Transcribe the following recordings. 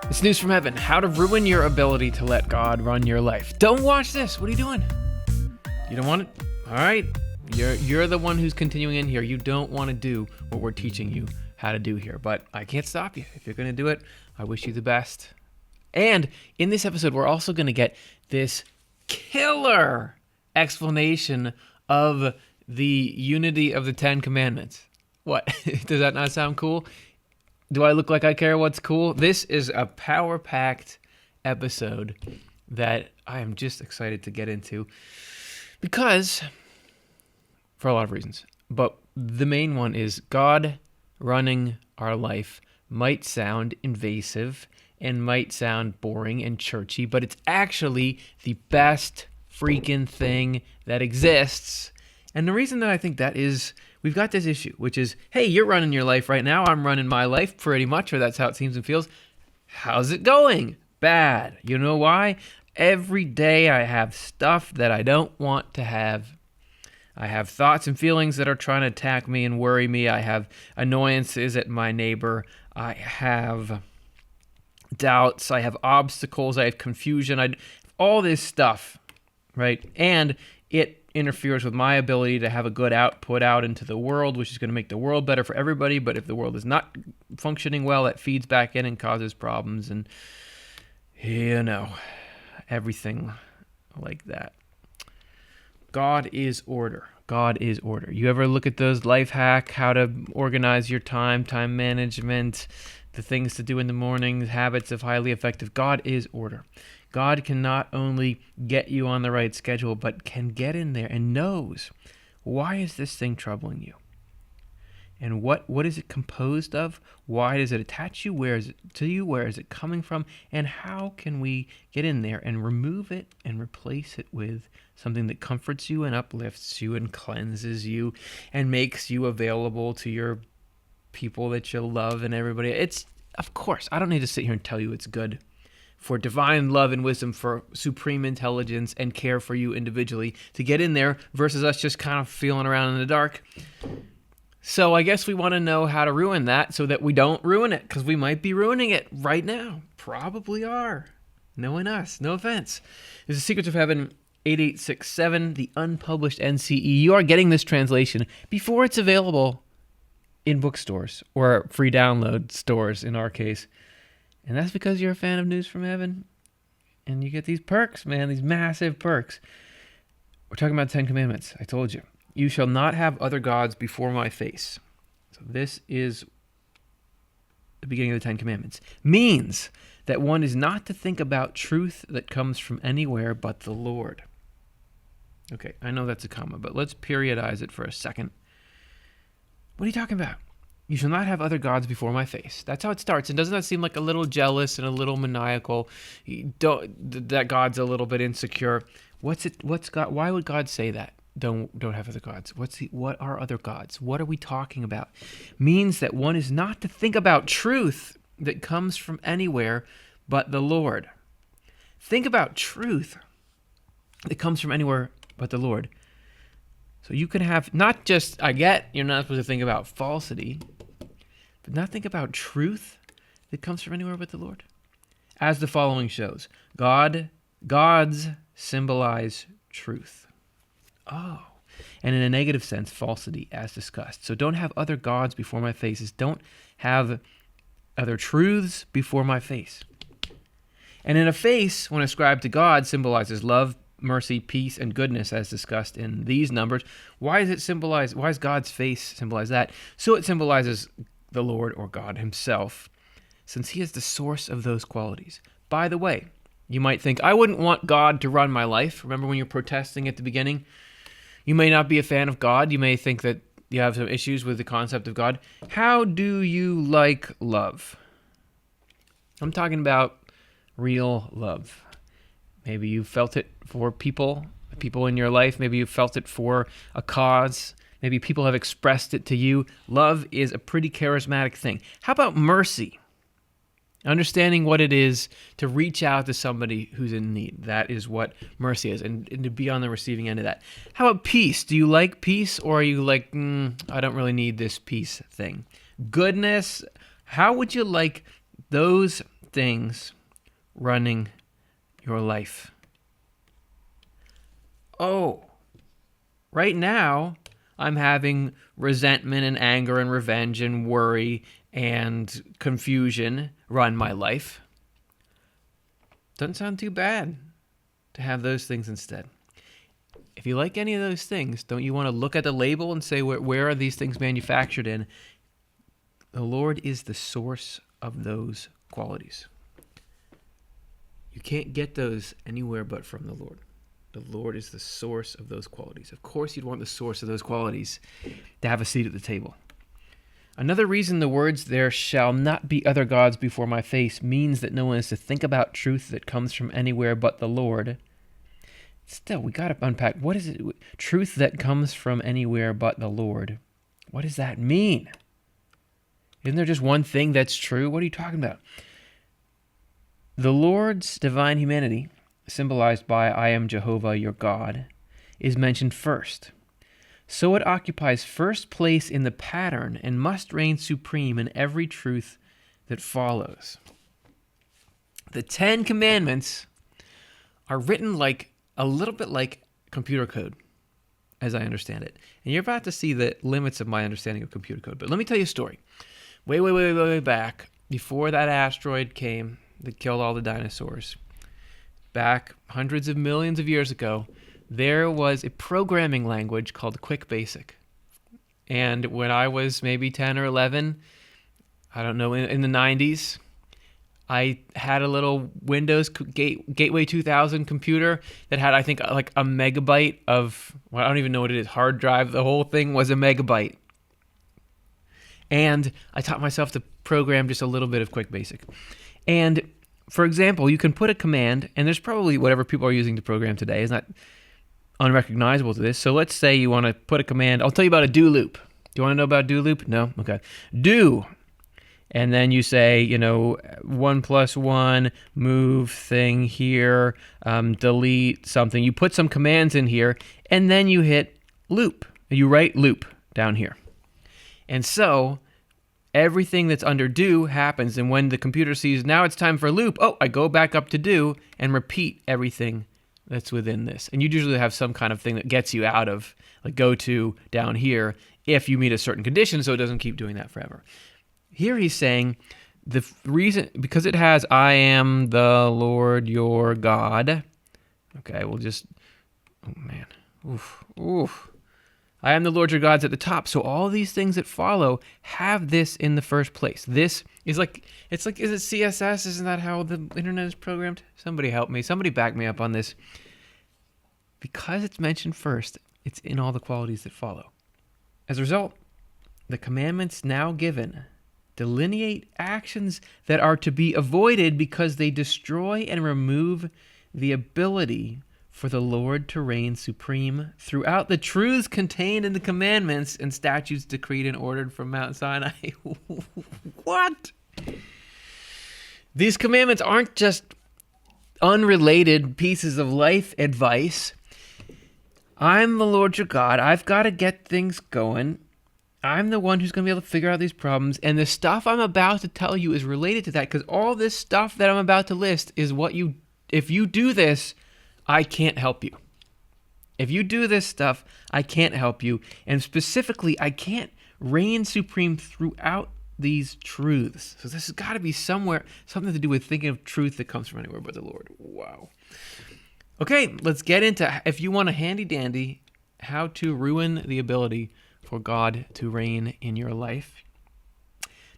It's news from heaven. How to ruin your ability to let God run your life. Don't watch this. What are you doing? You don't want it? All right. You're the one who's continuing in here. You don't want to do what we're teaching you how to do here. But I can't stop you. If you're going to do it, I wish you the best. And in this episode, we're also going to get this killer explanation of the unity of the Ten Commandments. What? Does that not sound cool? Do I look like I care what's cool? This is a power-packed episode that I am just excited to get into because, for a lot of reasons, but the main one is God running our life might sound invasive and might sound boring and churchy, but it's actually the best freaking thing that exists. And the reason that I think that is, we've got this issue, which is, hey, you're running your life right now. I'm running my life pretty much, or that's how it seems and feels. How's it going? Bad. You know why? Every day I have stuff that I don't want to have. I have thoughts and feelings that are trying to attack me and worry me. I have annoyances at my neighbor. I have doubts. I have obstacles. I have confusion. All this stuff, right? And it interferes with my ability to have a good output out into the world, which is going to make the world better for everybody. But if the world is not functioning well, it feeds back in and causes problems and, everything like that. God is order. God is order. You ever look at those life hack, how to organize your time management, the things to do in the morning, habits of highly effective? God is order. God can not only get you on the right schedule, but can get in there and knows, why is this thing troubling you? And what is it composed of? Why does it attach you? Where is it to you? Where is it coming from? And how can we get in there and remove it and replace it with something that comforts you and uplifts you and cleanses you and makes you available to your people that you love and everybody? It's, of course, I don't need to sit here and tell you it's good for divine love and wisdom, for supreme intelligence and care for you individually to get in there versus us just kind of feeling around in the dark. So I guess we want to know how to ruin that so that we don't ruin it, because we might be ruining it right now. Probably are. Knowing us. No offense. This is Secrets of Heaven 8867, the unpublished NCE. You are getting this translation before it's available in bookstores or free download stores in our case. And that's because you're a fan of News from Heaven. And you get these perks, man, these massive perks. We're talking about 10 Commandments. I told you. You shall not have other gods before my face. So this is the beginning of the 10 Commandments. Means that one is not to think about truth that comes from anywhere but the Lord. Okay, I know that's a comma, but let's periodize it for a second. What are you talking about? You shall not have other gods before my face. That's how it starts. And doesn't that seem like a little jealous and a little maniacal? That God's a little bit insecure. What's God? Why would God say that? Don't have other gods. What are other gods? What are we talking about? Means that one is not to think about truth that comes from anywhere but the Lord. Think about truth that comes from anywhere but the Lord. So you can have not just, I get you're not supposed to think about falsity, but not think about truth that comes from anywhere but the Lord. As the following shows, gods symbolize truth. Oh, and in a negative sense, falsity, as discussed. So don't have other gods before my face. Don't have other truths before my face. And in a face, when ascribed to God, symbolizes love, mercy, peace, and goodness, as discussed in these numbers. Why is God's face symbolize that? So it symbolizes the Lord or God himself, since he is the source of those qualities. By the way, you might think, I wouldn't want God to run my life. Remember when you're protesting at the beginning? You may not be a fan of God. You may think that you have some issues with the concept of God. How do you like love? I'm talking about real love. Maybe you felt it for people in your life. Maybe you felt it for a cause. Maybe people have expressed it to you. Love is a pretty charismatic thing. How about mercy? Understanding what it is to reach out to somebody who's in need. That is what mercy is, and to be on the receiving end of that. How about peace? Do you like peace, or are you like, I don't really need this peace thing? Goodness, how would you like those things running your life? Oh, right now I'm having resentment and anger and revenge and worry and confusion run my life. Doesn't sound too bad to have those things instead. If you like any of those things, don't you want to look at the label and say, where are these things manufactured in? The Lord is the source of those qualities. You can't get those anywhere but from the Lord. The Lord is the source of those qualities. Of course, you'd want the source of those qualities to have a seat at the table. Another reason the words, "there shall not be other gods before my face," means that no one is to think about truth that comes from anywhere but the Lord. Still, we got to unpack, what is it? Truth that comes from anywhere but the Lord. What does that mean? Isn't there just one thing that's true? What are you talking about? The Lord's divine humanity, symbolized by "I am Jehovah your God," is mentioned first. So it occupies first place in the pattern and must reign supreme in every truth that follows. The 10 Commandments are written like a little bit like computer code, as I understand it. And you're about to see the limits of my understanding of computer code. But let me tell you a story. Way back, before that asteroid came that killed all the dinosaurs, back hundreds of millions of years ago, there was a programming language called Quick Basic. And when I was maybe 10 or 11, I don't know, in the 90s, I had a little Windows Gateway 2000 computer that had, I think, like a megabyte of, well, I don't even know what it is, hard drive. The whole thing was a megabyte. And I taught myself to program just a little bit of Quick Basic. And for example, you can put a command, and there's probably whatever people are using to program today is not unrecognizable to this. So let's say you want to put a command. I'll tell you about a do loop. Do you want to know about do loop? No? Okay. Do. And then you say, 1 + 1, move thing here, delete something. You put some commands in here, and then you hit loop. You write loop down here. And so everything that's under do happens. And when the computer sees now it's time for loop, I go back up to do and repeat everything that's within this. And you usually have some kind of thing that gets you out of, like, go to down here if you meet a certain condition, so it doesn't keep doing that forever. Here he's saying the reason, because it has "I am the Lord your God." Okay, we'll just, oof. "I am the Lord your God's" at the top. So all these things that follow have this in the first place. This is like, is it CSS? Isn't that how the internet is programmed? Somebody help me. Somebody back me up on this. Because it's mentioned first, it's in all the qualities that follow. As a result, the commandments now given delineate actions that are to be avoided because they destroy and remove the ability for the Lord to reign supreme throughout the truths contained in the commandments and statutes decreed and ordered from Mount Sinai. What? These commandments aren't just unrelated pieces of life advice. I'm the Lord your God. I've got to get things going. I'm the one who's going to be able to figure out these problems. And the stuff I'm about to tell you is related to that, because all this stuff that I'm about to list is if you do this, I can't help you. If you do this stuff, I can't help you. And specifically, I can't reign supreme throughout these truths. So this has got to be something to do with thinking of truth that comes from anywhere but the Lord. Wow. Okay, let's get into, if you want a handy dandy, how to ruin the ability for God to reign in your life.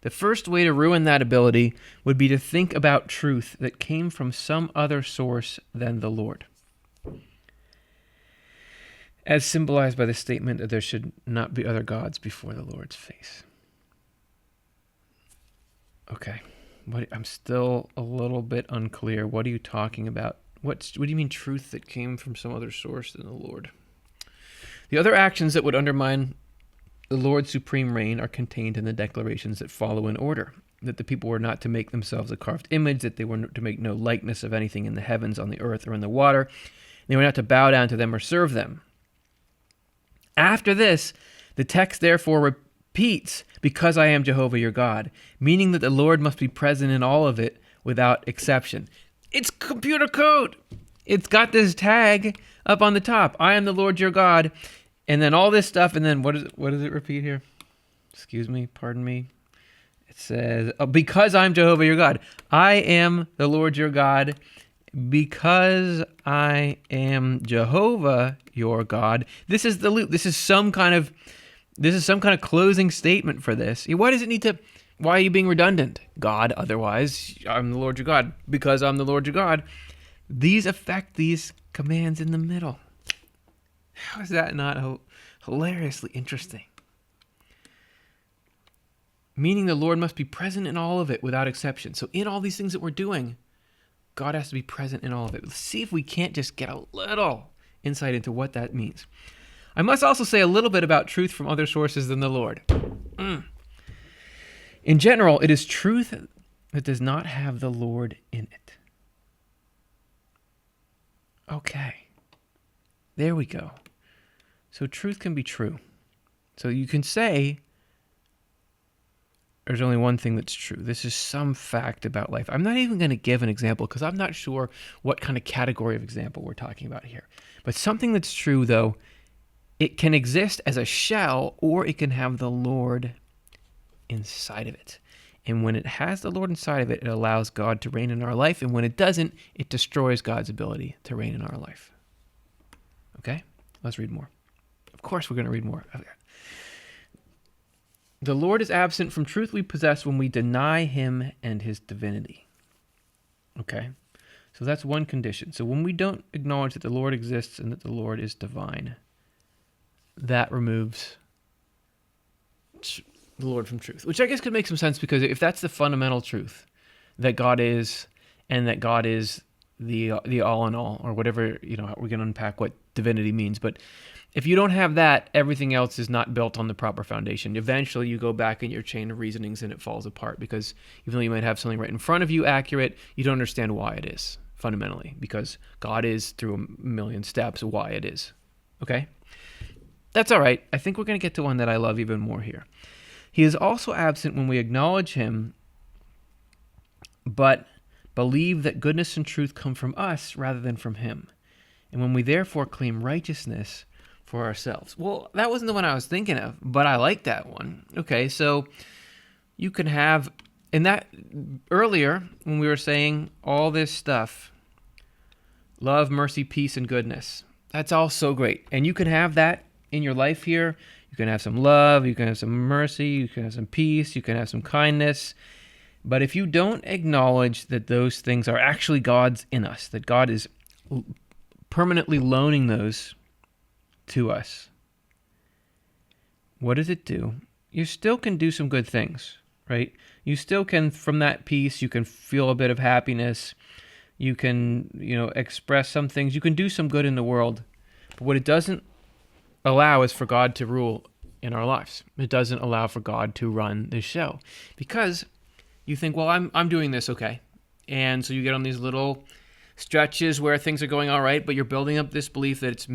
The first way to ruin that ability would be to think about truth that came from some other source than the Lord, as symbolized by the statement that there should not be other gods before the Lord's face. Okay, I'm still a little bit unclear. What are you talking about? What do you mean truth that came from some other source than the Lord? The other actions that would undermine the Lord's supreme reign are contained in the declarations that follow in order: that the people were not to make themselves a carved image, that they were to make no likeness of anything in the heavens, on the earth, or in the water. They were not to bow down to them or serve them. After this, the text therefore repeats, "because I am Jehovah your God," meaning that the Lord must be present in all of it without exception. It's computer code. It's got this tag up on the top. I am the Lord your God. And then all this stuff. And then what does it repeat here? Excuse me. Pardon me. It says, because I'm Jehovah your God. I am the Lord your God. Because I am Jehovah your God. This is the loop. This is some kind of closing statement for this. Why does it need to? Why are you being redundant? God, otherwise, I'm the Lord your God. Because I'm the Lord your God. These affect these commands in the middle. How is that not hilariously interesting? Meaning the Lord must be present in all of it without exception. So in all these things that we're doing, God has to be present in all of it. Let's see if we can't just get a little insight into what that means. I must also say a little bit about truth from other sources than the Lord. In general, it is truth that does not have the Lord in it. Okay. There we go. So truth can be true. So you can say there's only one thing that's true. This is some fact about life. I'm not even going to give an example because I'm not sure what kind of category of example we're talking about here. But something that's true, though, it can exist as a shell or it can have the Lord inside of it. And when it has the Lord inside of it, it allows God to reign in our life. And when it doesn't, it destroys God's ability to reign in our life. Okay? Let's read more. Of course, we're going to read more. Okay. The Lord is absent from truth we possess when we deny him and his divinity. Okay? So that's one condition. So when we don't acknowledge that the Lord exists and that the Lord is divine, that removes the Lord from truth, which I guess could make some sense because if that's the fundamental truth, that God is and that God is the all in all, or whatever, we can unpack what divinity means, but if you don't have that, everything else is not built on the proper foundation. Eventually, you go back in your chain of reasonings and it falls apart because even though you might have something right in front of you accurate, you don't understand why it is, fundamentally, because God is, through a million steps, why it is. Okay? That's all right. I think we're going to get to one that I love even more here. He is also absent when we acknowledge him, but believe that goodness and truth come from us rather than from him, and when we therefore claim righteousness for ourselves. Well, that wasn't the one I was thinking of, but I like that one. Okay, so you can have, and that earlier when we were saying all this stuff, love, mercy, peace, and goodness, that's all so great. And you can have that in your life here. You can have some love, you can have some mercy, you can have some peace, you can have some kindness. But if you don't acknowledge that those things are actually God's in us, that God is permanently loaning those to us, what does it do? You still can do some good things, right? You still can, from that peace, you can feel a bit of happiness. You can, express some things. You can do some good in the world. But what it doesn't allow is for God to rule in our lives. It doesn't allow for God to run this show. Because you think, well, I'm doing this okay. And so you get on these little stretches where things are going all right, but you're building up this belief that it's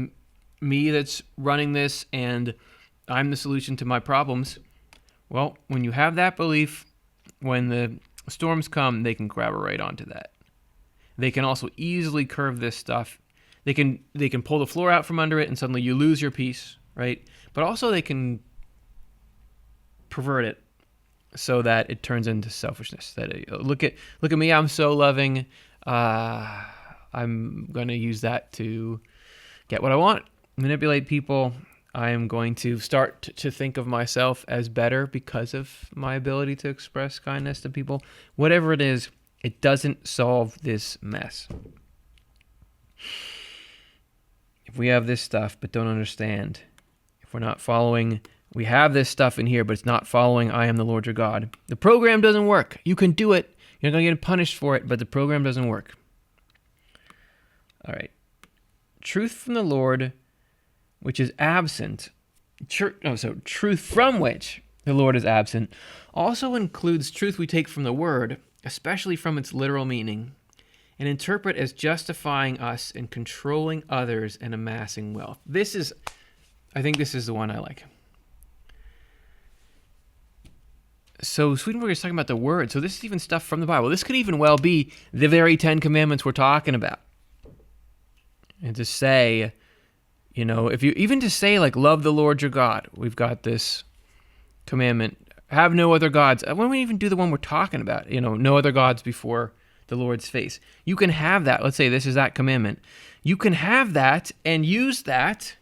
me that's running this and I'm the solution to my problems. Well, when you have that belief, when the storms come, they can grab right onto that. They can also easily curve this stuff. They can pull the floor out from under it and suddenly you lose your peace, right? But also they can pervert it so that it turns into selfishness. That look at me, I'm so loving. I'm going to use that to get what I want, manipulate people. I am going to start to think of myself as better because of my ability to express kindness to people. Whatever it is, it doesn't solve this mess. If we have this stuff but don't understand, if we're not following, we have this stuff in here but it's not following I am the Lord your God, the program doesn't work. You can do it. You're not going to get punished for it, but the program doesn't work. All right. Truth from the Lord, which is absent, truth from which the Lord is absent, also includes truth we take from the Word, especially from its literal meaning, and interpret as justifying us in controlling others and amassing wealth. I think this is the one I like. So Swedenborg is talking about the word. So this is even stuff from the Bible. This could even well be the very 10 commandments we're talking about. And to say, if you even to say like, love the Lord your God, we've got this commandment, have no other gods. When we even do the one we're talking about, no other gods before the Lord's face. You can have that. Let's say this is that commandment. You can have that and use that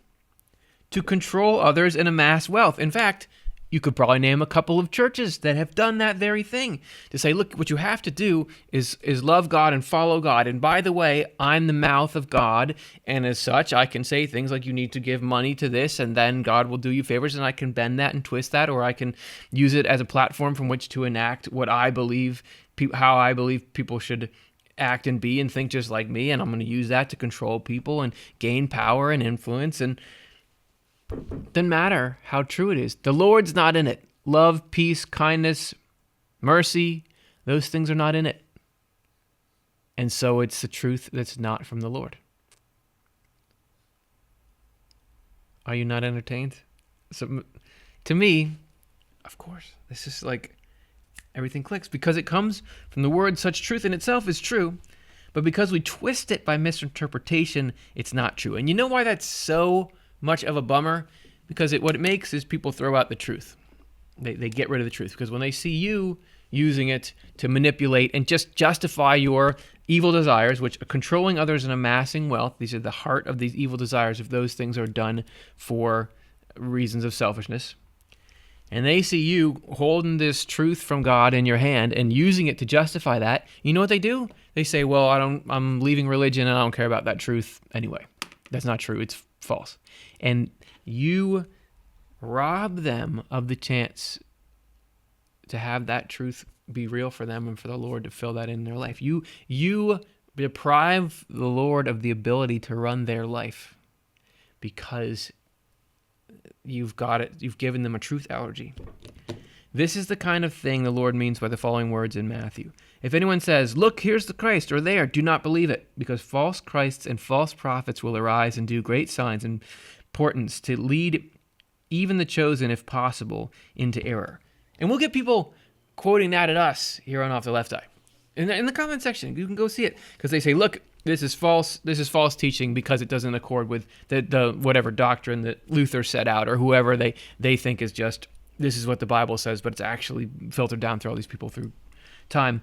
to control others and amass wealth. In fact, you could probably name a couple of churches that have done that very thing. To say, look, what you have to do is love God and follow God. And by the way, I'm the mouth of God. And as such, I can say things like you need to give money to this, and then God will do you favors. And I can bend that and twist that, or I can use it as a platform from which to enact what I believe, how I believe people should act and be and think just like me. And I'm going to use that to control people and gain power and influence. And doesn't matter how true it is. The Lord's not in it. Love, peace, kindness, mercy, those things are not in it. And so it's the truth that's not from the Lord. Are you not entertained? So, to me, of course, this is like everything clicks because it comes from the word. Such truth in itself is true, but because we twist it by misinterpretation, it's not true. And you know why that's so much of a bummer? Because what it makes is people throw out the truth. They get rid of the truth because when they see you using it to manipulate and just justify your evil desires, which are controlling others and amassing wealth, these are the heart of these evil desires if those things are done for reasons of selfishness. And they see you holding this truth from God in your hand and using it to justify that. You know what they do? They say, well, I'm leaving religion and I don't care about that truth anyway. That's not true. It's false. And you rob them of the chance to have that truth be real for them and for the Lord to fill that in their life. You deprive the Lord of the ability to run their life because you've given them a truth allergy. This is the kind of thing the Lord means by the following words in Matthew. If anyone says, look, here's the Christ, or there, do not believe it, because false Christs and false prophets will arise and do great signs and portents to lead even the chosen, if possible, into error. And we'll get people quoting that at us here on Off the Left Eye. In the comment section, you can go see it, because they say, look, this is false teaching because it doesn't accord with the whatever doctrine that Luther set out, or whoever they think is just, this is what the Bible says, but it's actually filtered down through all these people through time.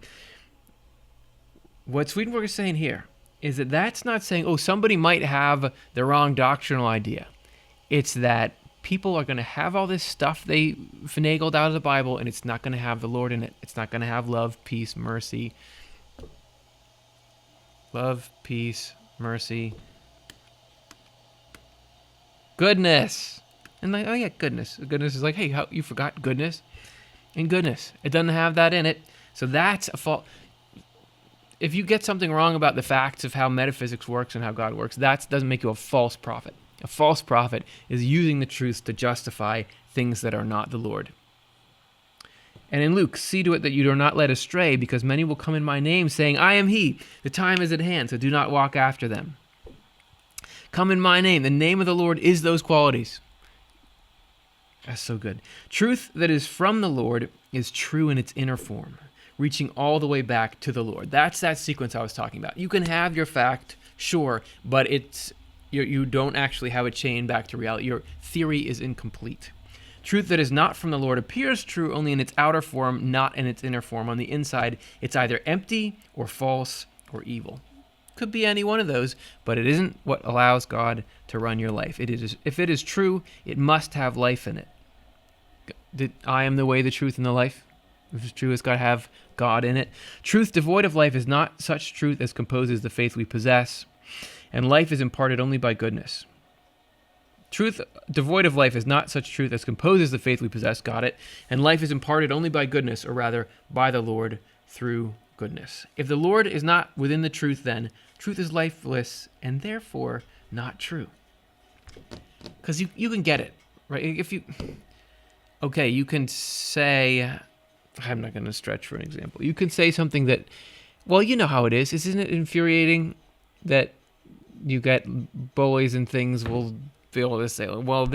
What Swedenborg is saying here is that that's not saying, oh, somebody might have the wrong doctrinal idea. It's that people are going to have all this stuff they finagled out of the Bible, and it's not going to have the Lord in it. It's not going to have love, peace, mercy. Love, peace, mercy, goodness. And like, oh yeah, goodness. Goodness is like, hey, you forgot goodness and goodness. It doesn't have that in it. So that's a fault. If you get something wrong about the facts of how metaphysics works and how God works, that doesn't make you a false prophet. A false prophet is using the truth to justify things that are not the Lord. And in Luke, see to it that you do not led astray, because many will come in my name, saying, I am he. The time is at hand, so do not walk after them. Come in my name. The name of the Lord is those qualities. That's so good. Truth that is from the Lord is true in its inner form, reaching all the way back to the Lord. That's that sequence I was talking about. You can have your fact, sure, but you don't actually have a chain back to reality. Your theory is incomplete. Truth that is not from the Lord appears true only in its outer form, not in its inner form. On the inside, it's either empty or false or evil. Could be any one of those, but it isn't what allows God to run your life. If it is true, it must have life in it. I am the way, the truth, and the life. If it's true, it's got to have God in it. Truth devoid of life is not such truth as composes the faith we possess, and life is imparted only by goodness. Truth devoid of life is not such truth as composes the faith we possess, got it, and life is imparted only by goodness, or rather, by the Lord through goodness. If the Lord is not within the truth, then truth is lifeless, and therefore not true. Because you can get it, right? You can say, I'm not going to stretch for an example. You can say something that, well, you know how it is. Isn't it infuriating that you get bullies and things will be able to say, well,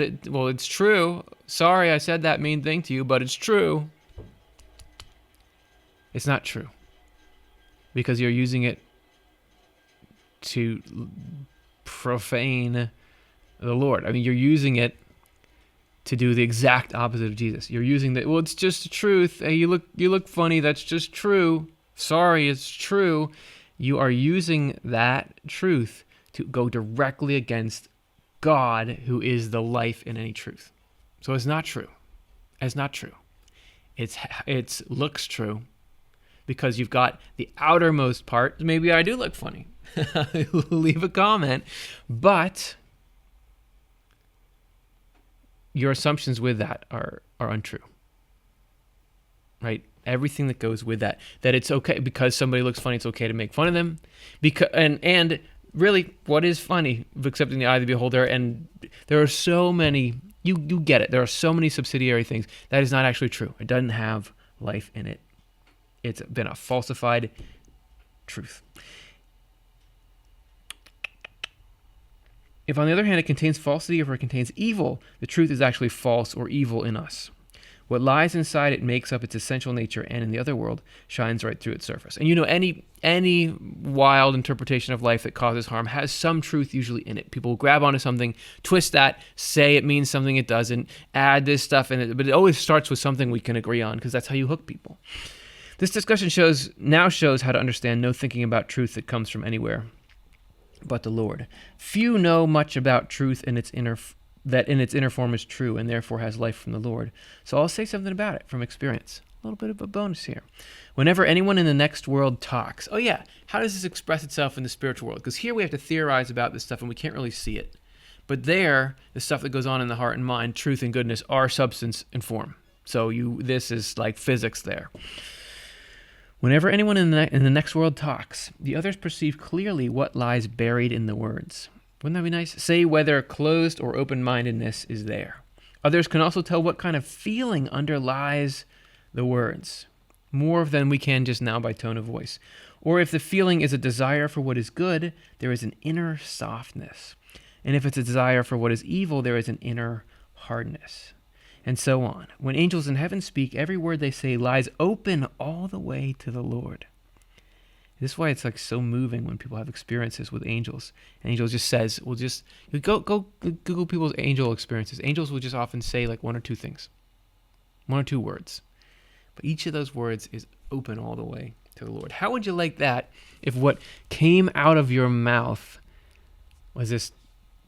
it's true. Sorry I said that mean thing to you, but it's true. It's not true. Because you're using it to profane the Lord. I mean, you're using it to do the exact opposite of Jesus. You're using the, well, it's just the truth. Hey, you look funny. That's just true. Sorry, it's true. You are using that truth to go directly against God, who is the life in any truth. So it's not true. It's not true. It looks true because you've got the outermost part. Maybe I do look funny. Leave a comment. But your assumptions with that are untrue, right? Everything that goes with that it's okay because somebody looks funny, it's okay to make fun of them. Because and really, what is funny except in the eye of the beholder? And there are so many, you get it. There are so many subsidiary things that is not actually true. It doesn't have life in it. It's been a falsified truth. If, on the other hand, it contains falsity or if it contains evil, the truth is actually false or evil in us. What lies inside it makes up its essential nature, and in the other world shines right through its surface. And any wild interpretation of life that causes harm has some truth usually in it. People grab onto something, twist that, say it means something it doesn't, add this stuff in it, but it always starts with something we can agree on because that's how you hook people. This discussion now shows how to understand no thinking about truth that comes from anywhere but the Lord. Few know much about truth that in its inner form is true and therefore has life from the Lord. So I'll say something about it from experience. A little bit of a bonus here. Whenever anyone in the next world talks, oh yeah, how does this express itself in the spiritual world? Because here we have to theorize about this stuff and we can't really see it. But there, the stuff that goes on in the heart and mind, truth and goodness, are substance and form. So this is like physics there. Whenever anyone in the next world talks, the others perceive clearly what lies buried in the words. Wouldn't that be nice? Say whether closed or open-mindedness is there. Others can also tell what kind of feeling underlies the words, more than we can just now by tone of voice. Or if the feeling is a desire for what is good, there is an inner softness. And if it's a desire for what is evil, there is an inner hardness. And so on. When angels in heaven speak, every word they say lies open all the way to the Lord. This is why it's like so moving when people have experiences with angels. And angels just says, go Google people's angel experiences. Angels will just often say like one or two things, one or two words. But each of those words is open all the way to the Lord. How would you like that if what came out of your mouth was this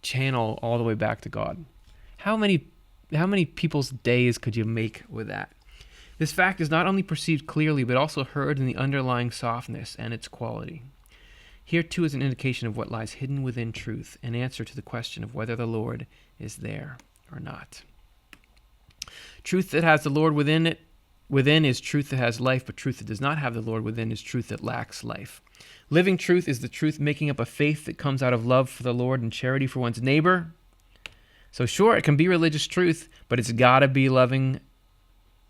channel all the way back to God? How many people's days could you make with that? This fact is not only perceived clearly, but also heard in the underlying softness and its quality. Here, too, is an indication of what lies hidden within truth, an answer to the question of whether the Lord is there or not. Truth that has the Lord within is truth that has life, but truth that does not have the Lord within is truth that lacks life. Living truth is the truth making up a faith that comes out of love for the Lord and charity for one's neighbor. So sure, it can be religious truth, but it's got to be loving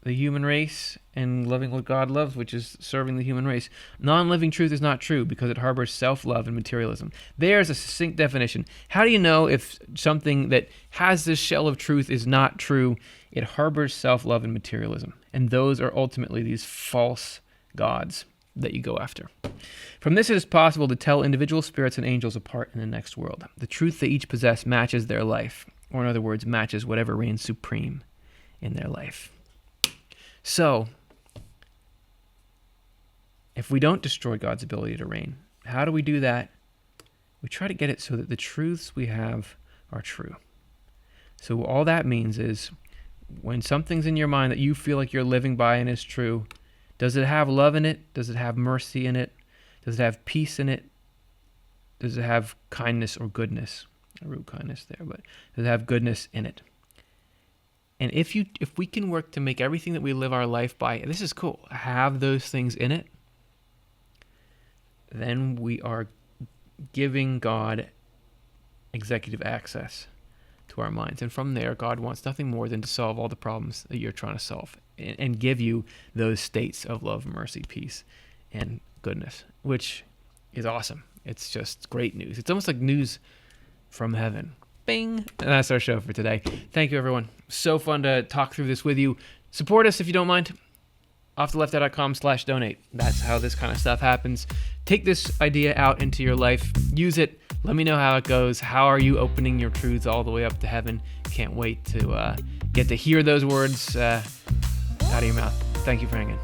the human race and loving what God loves, which is serving the human race. Non-living truth is not true because it harbors self-love and materialism. There's a succinct definition. How do you know if something that has this shell of truth is not true? It harbors self-love and materialism. And those are ultimately these false gods that you go after. From this, it is possible to tell individual spirits and angels apart in the next world. The truth they each possess matches their life, or in other words, matches whatever reigns supreme in their life. So, if we don't destroy God's ability to reign, how do we do that? We try to get it so that the truths we have are true. So all that means is when something's in your mind that you feel like you're living by and is true, does it have love in it? Does it have mercy in it? Does it have peace in it? Does it have kindness or goodness? I wrote kindness there, but does it have goodness in it? And if we can work to make everything that we live our life by, this is cool, have those things in it, then we are giving God executive access to our minds. And from there, God wants nothing more than to solve all the problems that you're trying to solve and give you those states of love, mercy, peace, and goodness, which is awesome. It's just great news. It's almost like news from heaven. Bing. And that's our show for today. Thank you, everyone. So fun to talk through this with you. Support us if you don't mind. OffTheLeftEye.com/donate. That's how this kind of stuff happens. Take this idea out into your life. Use it. Let me know how it goes. How are you opening your truths all the way up to heaven? Can't wait to get to hear those words out of your mouth. Thank you for hanging.